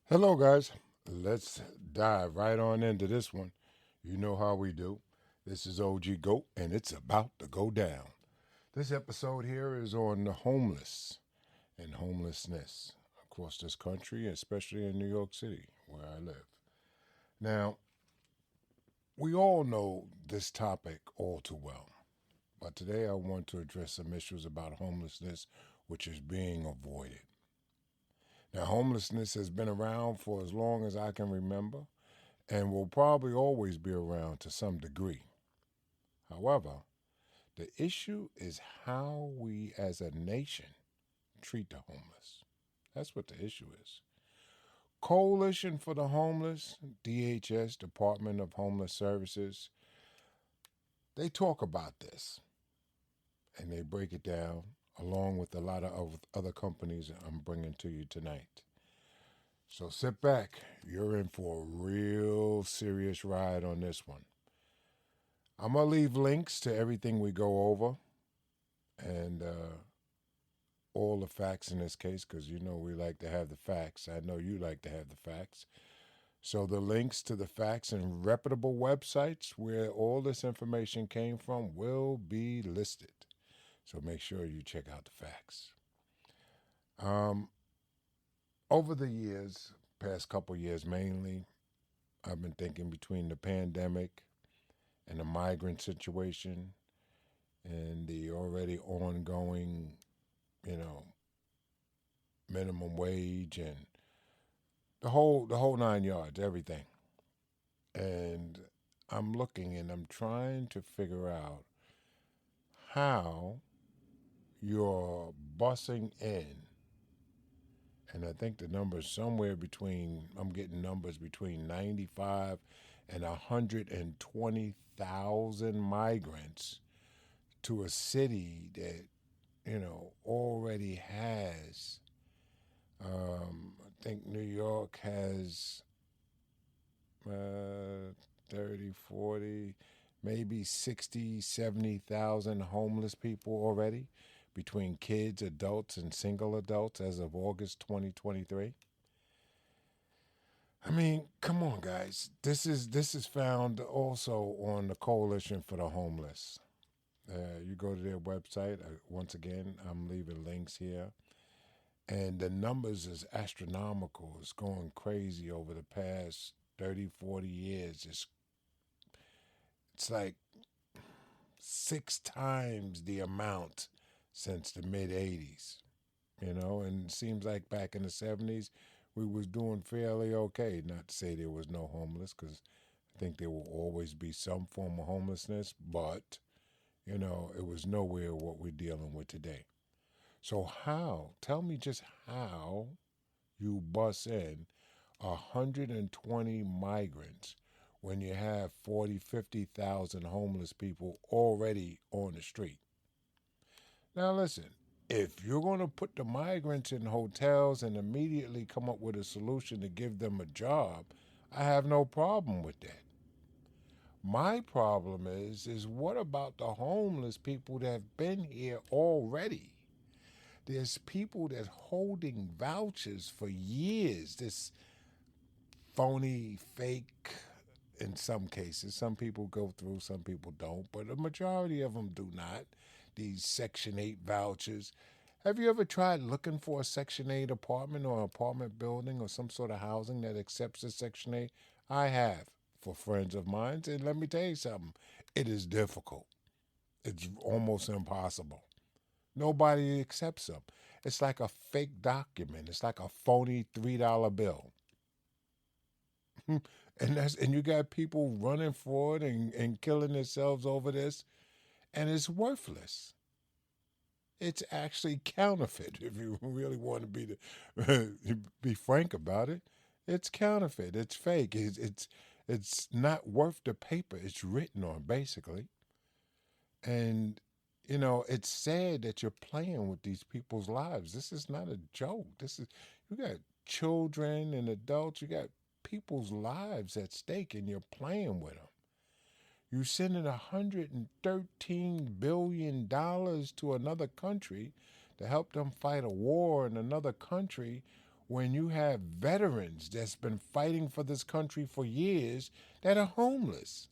Hello, guys. Let's dive right on into this one. You know how we do. This is OG Goat, and it's about to go down. This episode here is on the homeless and homelessness across this country, especially in New York City, where I live. Now, we all know this topic all too well, but today I want to address some issues about homelessness which is being avoided. Now, homelessness has been around for as long as I can remember and will probably always be around to some degree. However, the issue is how we as a nation treat the homeless. That's what the issue is. Coalition for the Homeless, DHS, Department of Homeless Services, they talk about this and they break it down along with a lot of other companies I'm bringing to you tonight. So sit back. You're in for a real serious ride on this one. I'm going to leave links to everything we go over and all the facts in this case because you know we like to have the facts. I know you like to have the facts. So the links to the facts and reputable websites where all this information came from will be listed. So make sure you check out the facts. Um, Over the years, past couple years mainly, I've been thinking between the pandemic and the migrant situation and the already ongoing, you know, minimum wage and the whole 9 yards, everything. And I'm looking and I'm trying to figure out how you're bussing in. And I think the number is somewhere between, I'm getting numbers between 95 and 120,000 migrants to a city that, already has, I think New York has 30, 40, maybe 60, 70,000 homeless people already between kids, adults, and single adults as of August 2023. I mean, come on, guys. This is found also on the Coalition for the Homeless. You go to their website. Once again, I'm leaving links here. And the numbers is astronomical. It's going crazy over the past 30, 40 years. It's like 6 times the amount since the mid 80s, and it seems like back in the 70s we was doing fairly okay. Not to say there was no homeless, because I think there will always be some form of homelessness, but it was nowhere what we're dealing with today. So how? Tell me just how you bus in 120 migrants when you have 40, 50,000 homeless people already on the street. Now, listen, if you're going to put the migrants in hotels and immediately come up with a solution to give them a job, I have no problem with that. My problem is what about the homeless people that have been here already? There's people that holding vouchers for years. This phony, fake, in some cases. Some people go through, some people don't, but a majority of them do not. These Section 8 vouchers. Have you ever tried looking for a Section 8 apartment or apartment building or some sort of housing that accepts a Section 8? I have, for friends of mine, and let me tell you something. It is difficult. It's almost impossible. Nobody accepts them. It's like a fake document. It's like a phony $3 bill. And you got people running for it and killing themselves over this, and it's worthless. It's actually counterfeit. If you really want to be frank about it, it's counterfeit. It's fake. It's not worth the paper it's written on, basically. And it's sad that you're playing with these people's lives. This is not a joke. You got children and adults. You got people's lives at stake, and you're playing with them. You're sending $113 billion to another country to help them fight a war in another country when you have veterans that's been fighting for this country for years that are homeless?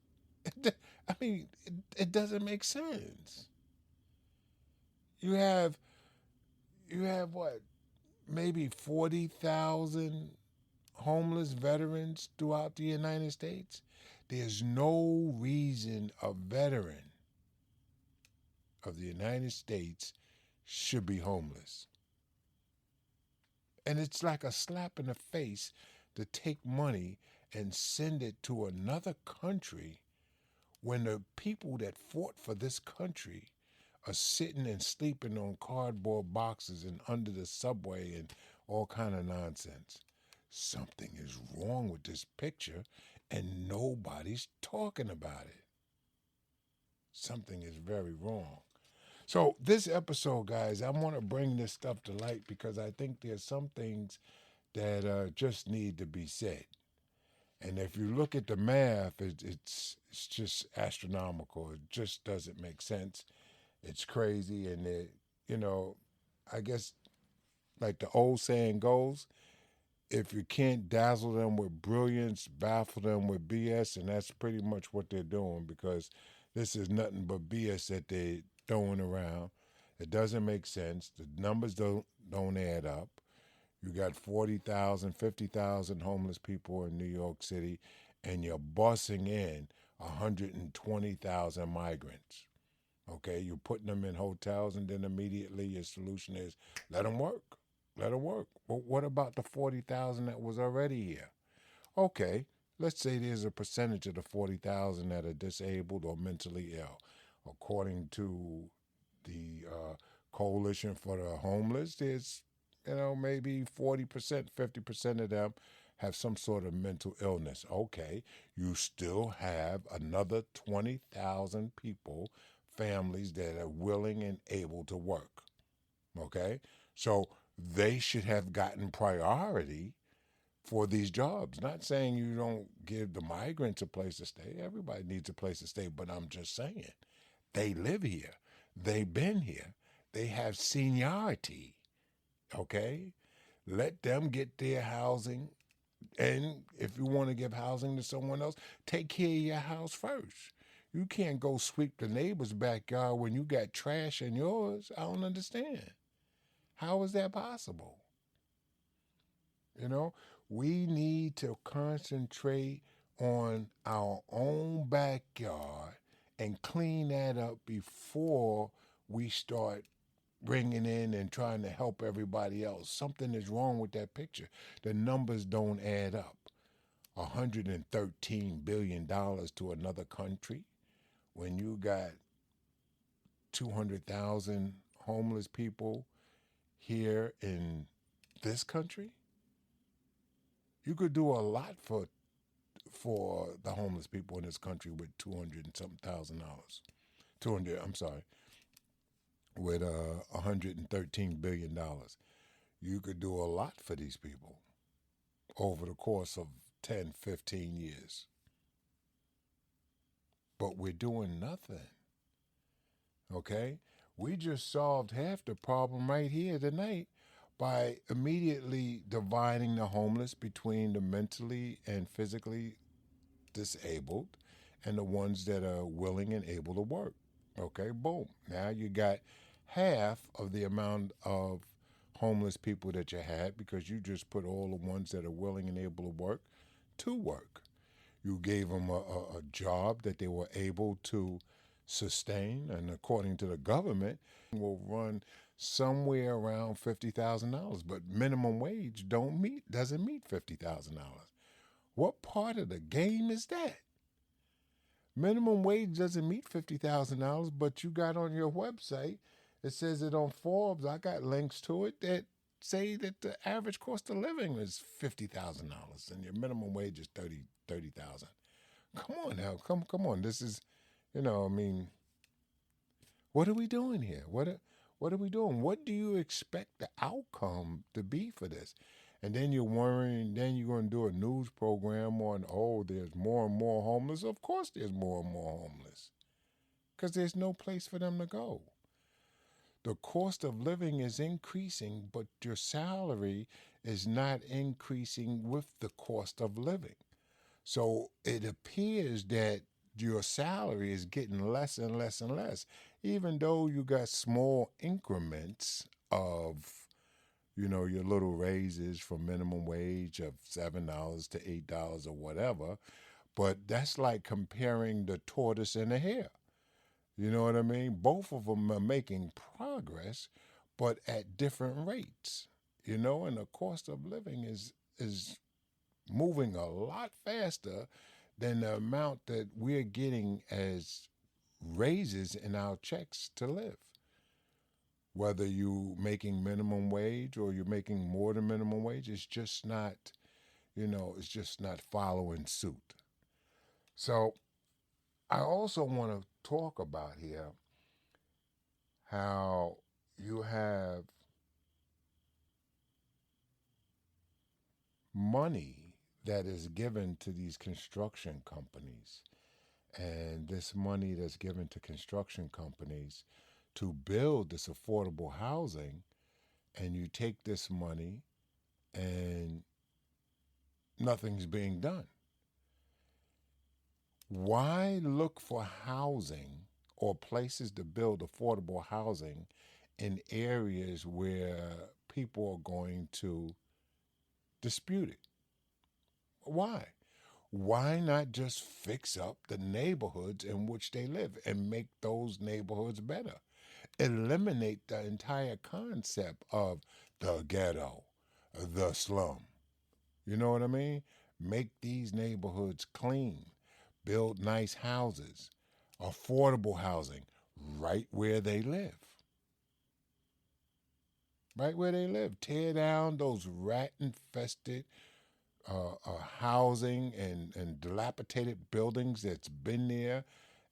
I mean, it doesn't make sense. You have what, maybe 40,000 homeless veterans throughout the United States. There's no reason a veteran of the United States should be homeless. And it's like a slap in the face to take money and send it to another country when the people that fought for this country are sitting and sleeping on cardboard boxes and under the subway and all kind of nonsense. Something is wrong with this picture and nobody's talking about it. Something is very wrong. So this episode, guys, I want to bring this stuff to light because I think there's some things that just need to be said. And if you look at the math, it's just astronomical. It just doesn't make sense. It's crazy, and I guess like the old saying goes, if you can't dazzle them with brilliance, baffle them with BS, and that's pretty much what they're doing because this is nothing but BS that they're throwing around. It doesn't make sense. The numbers don't add up. You got 40,000, 50,000 homeless people in New York City, and you're bussing in 120,000 migrants. Okay, you're putting them in hotels, and then immediately your solution is let them work. Let them work. But what about the 40,000 that was already here? Okay, let's say there's a percentage of the 40,000 that are disabled or mentally ill. According to the Coalition for the Homeless, there's maybe 40%, 50% of them have some sort of mental illness. Okay, you still have another 20,000 people, families that are willing and able to work. Okay, so they should have gotten priority for these jobs. Not saying you don't give the migrants a place to stay. Everybody needs a place to stay, but I'm just saying they live here. They've been here. They have seniority. Okay? Let them get their housing. And if you want to give housing to someone else, take care of your house first. You can't go sweep the neighbor's backyard when you got trash in yours. I don't understand. How is that possible? We need to concentrate on our own backyard and clean that up before we start bringing in and trying to help everybody else. Something is wrong with that picture. The numbers don't add up. $113 billion to another country when you got 200,000 homeless people here in this country. You could do a lot for the homeless people in this country with 200 and something thousand dollars. 200, I'm sorry, with $113 billion. You could do a lot for these people over the course of 10, 15 years. But we're doing nothing. Okay? We just solved half the problem right here tonight by immediately dividing the homeless between the mentally and physically disabled and the ones that are willing and able to work. Okay, boom. Now you got half of the amount of homeless people that you had because you just put all the ones that are willing and able to work to work. You gave them a job that they were able to sustain, and according to the government, will run somewhere around $50,000. But minimum wage doesn't meet $50,000. What part of the game is that? Minimum wage doesn't meet $50,000, but you got on your website, it says it on Forbes, I got links to it, that say that the average cost of living is $50,000 and your minimum wage is $30,000. Come on now, come on. This is, what are we doing here? What are we doing? What do you expect the outcome to be for this? And then you're worrying, then you're going to do a news program on, there's more and more homeless. Of course there's more and more homeless because there's no place for them to go. The cost of living is increasing, but your salary is not increasing with the cost of living. So it appears that your salary is getting less and less and less, even though you got small increments of, your little raises from minimum wage of $7 to $8 or whatever. But that's like comparing the tortoise and the hare. You know what I mean? Both of them are making progress, but at different rates. And the cost of living is moving a lot faster than the amount that we're getting as raises in our checks to live. Whether you making minimum wage or you're making more than minimum wage, it's just not following suit. So I also want to talk about here how you have money that is given to these construction companies. And this money that's given to construction companies to build this affordable housing, and you take this money and nothing's being done. Why look for housing or places to build affordable housing in areas where people are going to dispute it? Why? Why not just fix up the neighborhoods in which they live and make those neighborhoods better? Eliminate the entire concept of the ghetto, the slum. You know what I mean? Make these neighborhoods clean, build nice houses, affordable housing right where they live. Right where they live. Tear down those rat infested housing and dilapidated buildings that's been there,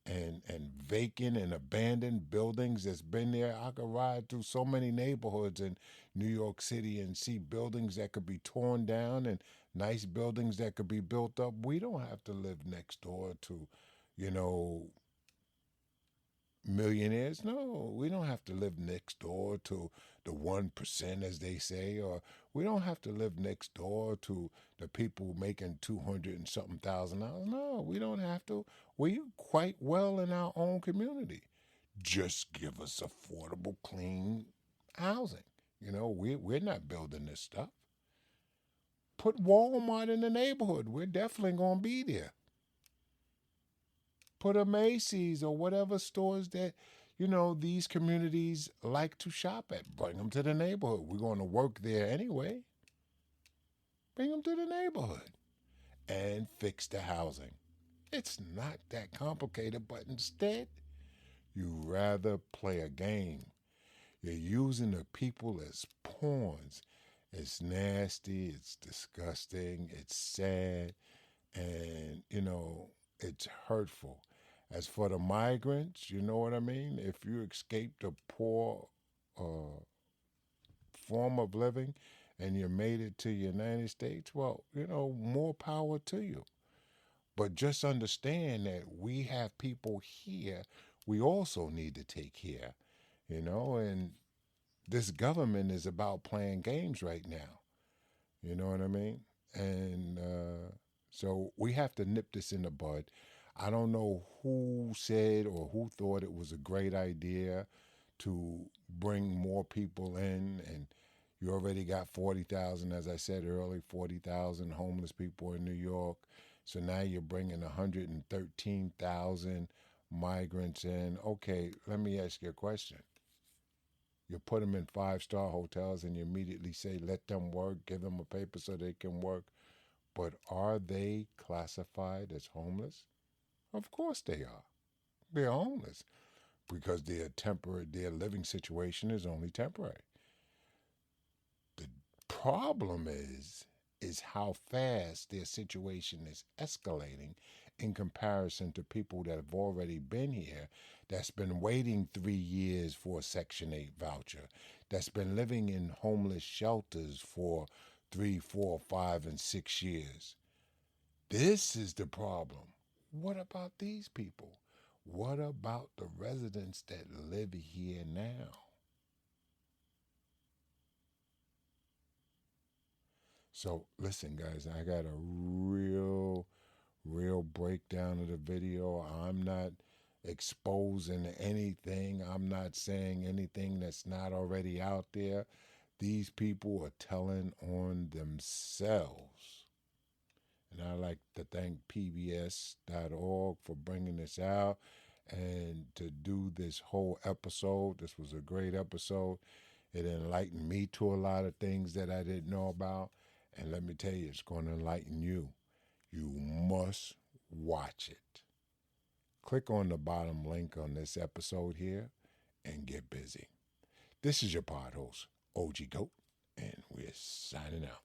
and vacant and abandoned buildings that's been there. I could ride through so many neighborhoods in New York City and see buildings that could be torn down and nice buildings that could be built up. We don't have to live next door to, you know, millionaires. No, we don't have to live next door to the 1%, as they say, or we don't have to live next door to the people making 200 and something $1,000. No, we don't have to. We quite well in our own community. Just give us affordable, clean housing. We're not building this stuff. Put Walmart in the neighborhood. We're definitely going to be there. Put a Macy's or whatever stores that, these communities like to shop at. Bring them to the neighborhood. We're going to work there anyway. Bring them to the neighborhood and fix the housing. It's not that complicated, but instead, you rather play a game. You're using the people as pawns. It's nasty, it's disgusting, it's sad, and, it's hurtful. As for the migrants, you know what I mean? If you escaped a poor uh, form of living and you made it to the United States, well, more power to you. But just understand that we have people here we also need to take care, and this government is about playing games right now. You know what I mean? And so we have to nip this in the bud. I don't know who said or who thought it was a great idea to bring more people in, and you already got 40,000, as I said earlier, 40,000 homeless people in New York. So now you're bringing 113,000 migrants in. Okay, let me ask you a question. You put them in five-star hotels and you immediately say, let them work, give them a paper so they can work. But are they classified as homeless? Of course they are. They're homeless because their living situation is only temporary. The problem is how fast their situation is escalating in comparison to people that have already been here, that's been waiting 3 years for a Section 8 voucher, that's been living in homeless shelters for 3, 4, 5, and 6 years. This is the problem. What about these people? What about the residents that live here now? So listen, guys, I got a real breakdown of the video. I'm not exposing anything. I'm not saying anything that's not already out there. These people are telling on themselves. And I like to thank PBS.org for bringing this out and to do this whole episode. This was a great episode. It enlightened me to a lot of things that I didn't know about. And let me tell you, it's going to enlighten you. You must watch it. Click on the bottom link on this episode here and get busy. This is your pod host, OG Goat, and we're signing out.